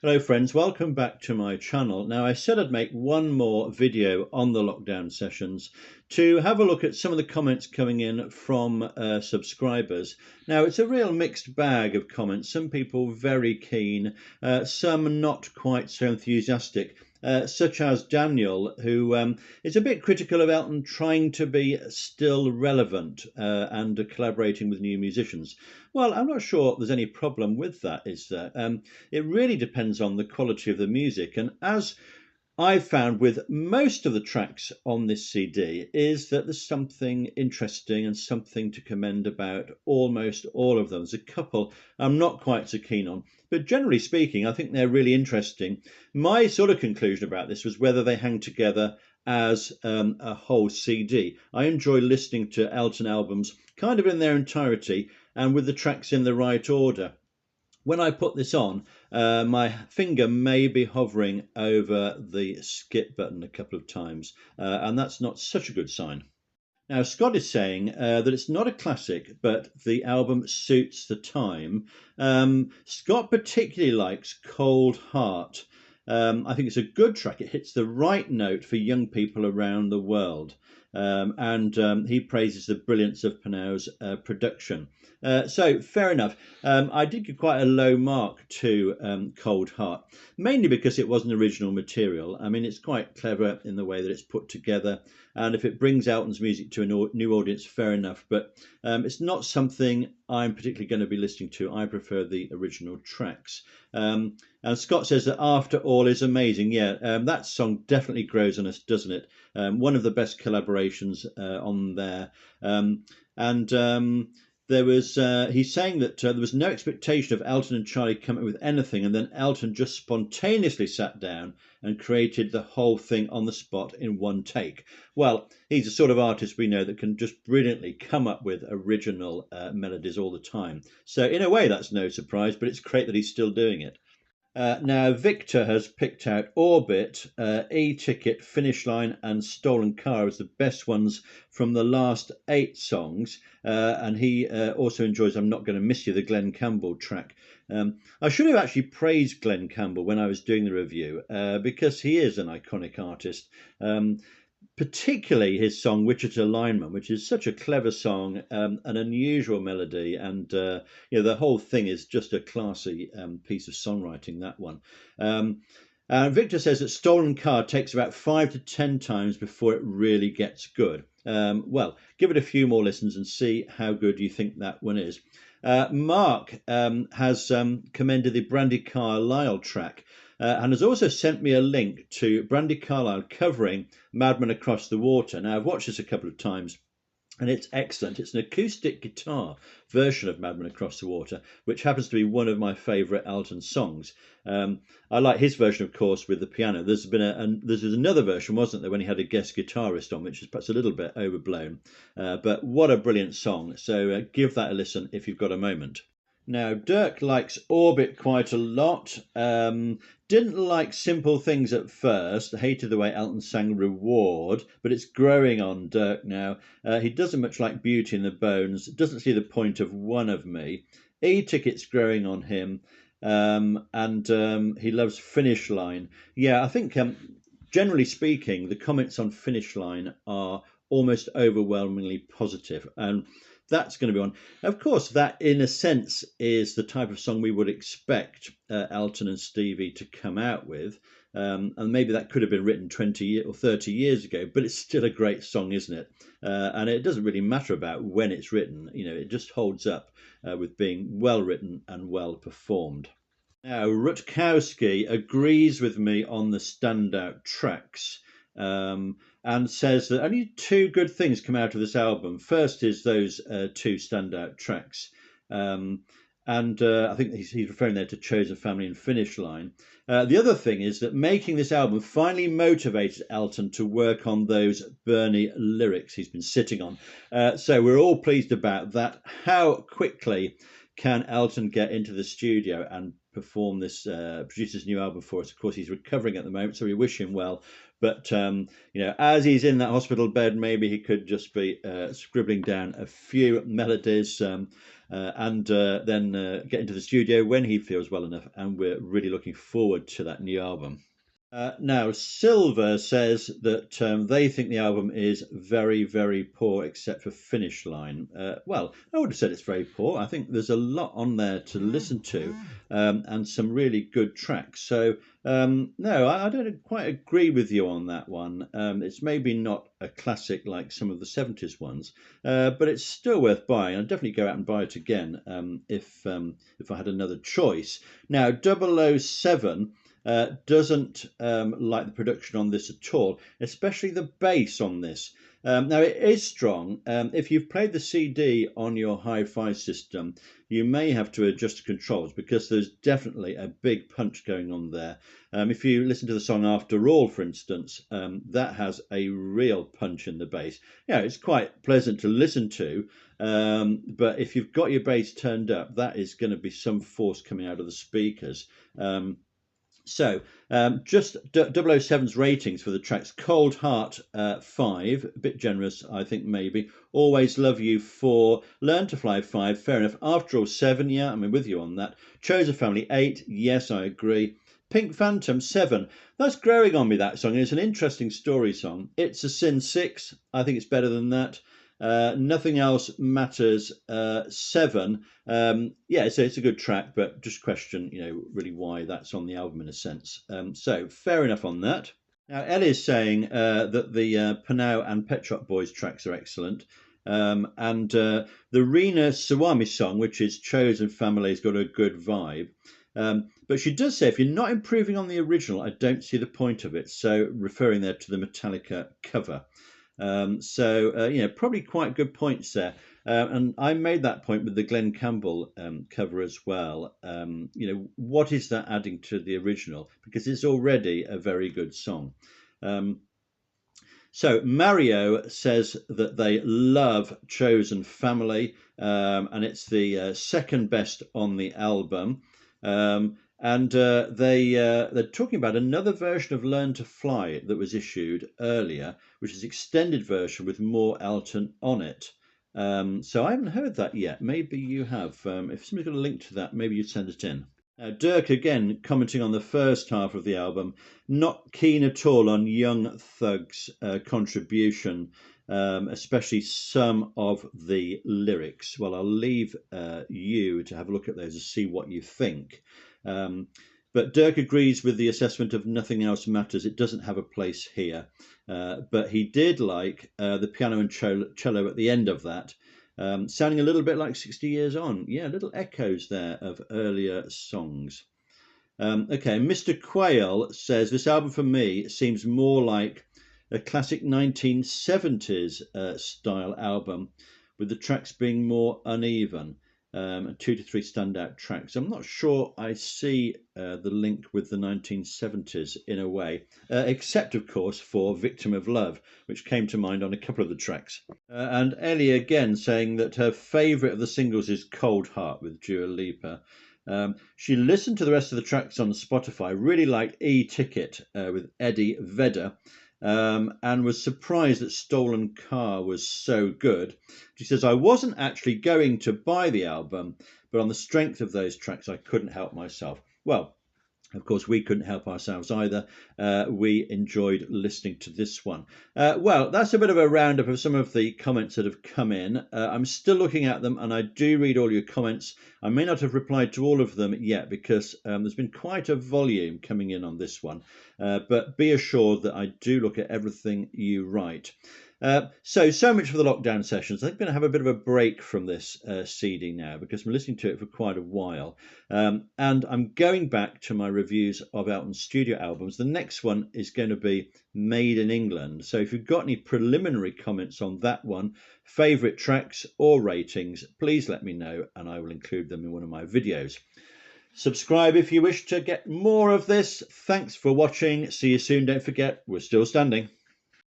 Hello friends, welcome back to my channel. Now I said I'd make one more video on the lockdown sessions to have a look at some of the comments coming in from subscribers. Now it's a real mixed bag of comments, some people very keen, some not quite so enthusiastic. Such as Daniel, who is a bit critical of Elton trying to be still relevant and collaborating with new musicians. Well, I'm not sure there's any problem with that, is there? It really depends on the quality of the music, and as I've found with most of the tracks on this CD is that there's something interesting and something to commend about almost all of them. There's a couple I'm not quite so keen on, but generally speaking, I think they're really interesting. My sort of conclusion about this was whether they hang together as a whole CD. I enjoy listening to Elton albums kind of in their entirety and with the tracks in the right order. When I put this on, my finger may be hovering over the skip button a couple of times, and that's not such a good sign. Now, Scott is saying that it's not a classic, but the album suits the time. Scott particularly likes Cold Heart. I think it's a good track. It hits the right note for young people around the world. And he praises the brilliance of Pernow's production. So fair enough. I did give quite a low mark to Cold Heart, mainly because it wasn't original material. I mean, it's quite clever in the way that it's put together, and if it brings Elton's music to a new audience, fair enough. But it's not something I'm particularly going to be listening to. I prefer the original tracks. And Scott says that After All is amazing. Yeah, that song definitely grows on us, doesn't it? One of the best collaborations on there. There was he's saying that there was no expectation of Elton and Charlie coming up with anything, and then Elton just spontaneously sat down and created the whole thing on the spot in one take. Well, he's the sort of artist we know that can just brilliantly come up with original melodies all the time. So in a way, that's no surprise, but it's great that he's still doing it. Now, Victor has picked out Orbit, E-Ticket, Finish Line and Stolen Car as the best ones from the last 8 songs. And he also enjoys I'm Not Going to Miss You, the Glenn Campbell track. I should have actually praised Glenn Campbell when I was doing the review because he is an iconic artist. Particularly his song Wichita Lineman, which is such a clever song, an unusual melody, and the whole thing is just a classy piece of songwriting, that one. Victor says that Stolen Car takes about 5 to 10 times before it really gets good. Well, give it a few more listens and see how good you think that one is. Mark has commended the Brandy Carlisle track, and has also sent me a link to Brandy Carlisle covering Madman Across the Water. Now, I've watched this a couple of times, and it's excellent. It's an acoustic guitar version of Madman Across the Water, which happens to be one of my favourite Elton songs. I like his version, of course, with the piano. There's another version, wasn't there, when he had a guest guitarist on, which is perhaps a little bit overblown. But what a brilliant song. So give that a listen if you've got a moment. Now, Dirk likes Orbit quite a lot. Didn't like Simple Things at first. Hated the way Elton sang Reward, but it's growing on Dirk now. He doesn't much like Beauty in the Bones. Doesn't see the point of One of Me. E-Ticket's growing on him. And he loves Finish Line. Yeah, I think generally speaking, the comments on Finish Line are almost overwhelmingly positive. And that's going to be on. Of course, that in a sense is the type of song we would expect Elton and Stevie to come out with. And maybe that could have been written 20 or 30 years ago, but it's still a great song, isn't it? And it doesn't really matter about when it's written. You know, it just holds up with being well written and well performed. Now, Rutkowski agrees with me on the standout tracks. And says that only 2 good things come out of this album. First is those 2 standout tracks. I think he's referring there to Chosen Family and Finish Line. The other thing is that making this album finally motivated Elton to work on those Bernie lyrics he's been sitting on. So we're all pleased about that. How quickly can Elton get into the studio and perform this, produce this new album for us. Of course, he's recovering at the moment, so we wish him well. But as he's in that hospital bed, maybe he could just be scribbling down a few melodies and then get into the studio when he feels well enough. And we're really looking forward to that new album. Now, Silver says that they think the album is very, very poor, except for Finish Line. Well, I would have said it's very poor. I think there's a lot on there to listen to and some really good tracks. So, no, I don't quite agree with you on that one. It's maybe not a classic like some of the 70s ones, but it's still worth buying. I'd definitely go out and buy it again if I had another choice. Now, 007... doesn't like the production on this at all, especially the bass on this. Now, it is strong. If you've played the CD on your hi-fi system, you may have to adjust the controls because there's definitely a big punch going on there. If you listen to the song After All, for instance, that has a real punch in the bass. Yeah, it's quite pleasant to listen to, but if you've got your bass turned up, that is going to be some force coming out of the speakers. So just 007's ratings for the tracks: Cold Heart 5, a bit generous I think maybe, Always Love You 4, Learn to Fly 5, fair enough, After All 7, yeah, I'm with you on that, Chosen Family 8, yes, I agree, Pink Phantom 7, that's growing on me, that song. It's an interesting story song. It's a Sin 6, I think it's better than that. Nothing Else Matters 7. Yeah, so it's a good track, but just question, really why that's on the album in a sense. So fair enough on that. Now, Ellie is saying that the Panau and Pet Shop Boys tracks are excellent. And the Rina Sawami song, which is Chosen Family, has got a good vibe. But she does say, if you're not improving on the original, I don't see the point of it. So referring there to the Metallica cover. Probably quite good points there. And I made that point with the Glenn Campbell cover as well. What is that adding to the original? Because it's already a very good song. So Mario says that they love Chosen Family, and it's the second best on the album. And they're talking about another version of Learn to Fly that was issued earlier, which is an extended version with more Elton on it. So I haven't heard that yet. Maybe you have. If somebody's got a link to that, maybe you'd send it in. Dirk again commenting on the first half of the album, not keen at all on Young Thug's contribution, especially some of the lyrics. Well, I'll leave you to have a look at those and see what you think. But Dirk agrees with the assessment of Nothing Else Matters. It doesn't have a place here. But he did like the piano and cello at the end of that, sounding a little bit like 60 Years On. Yeah, little echoes there of earlier songs. Okay, Mr. Quayle says, this album for me seems more like a classic 1970s style album, with the tracks being more uneven. And 2 to 3 standout tracks. I'm not sure I see the link with the 1970s in a way, except of course for Victim of Love, which came to mind on a couple of the tracks. And Ellie again saying that her favourite of the singles is Cold Heart with Dua Lipa. She listened to the rest of the tracks on Spotify, really liked E-Ticket with Eddie Vedder. And was surprised that Stolen Car was so good. She says, I wasn't actually going to buy the album, but on the strength of those tracks, I couldn't help myself. Well, of course, we couldn't help ourselves either. We enjoyed listening to this one. Well, that's a bit of a roundup of some of the comments that have come in. I'm still looking at them, and I do read all your comments. I may not have replied to all of them yet because there's been quite a volume coming in on this one. But be assured that I do look at everything you write. So much for the lockdown sessions. I think I'm going to have a bit of a break from this CD now because I'm listening to it for quite a while. And I'm going back to my reviews of Elton's studio albums. The next one is going to be Made in England. So if you've got any preliminary comments on that one, favourite tracks or ratings, please let me know and I will include them in one of my videos. Subscribe if you wish to get more of this. Thanks for watching. See you soon. Don't forget, we're still standing.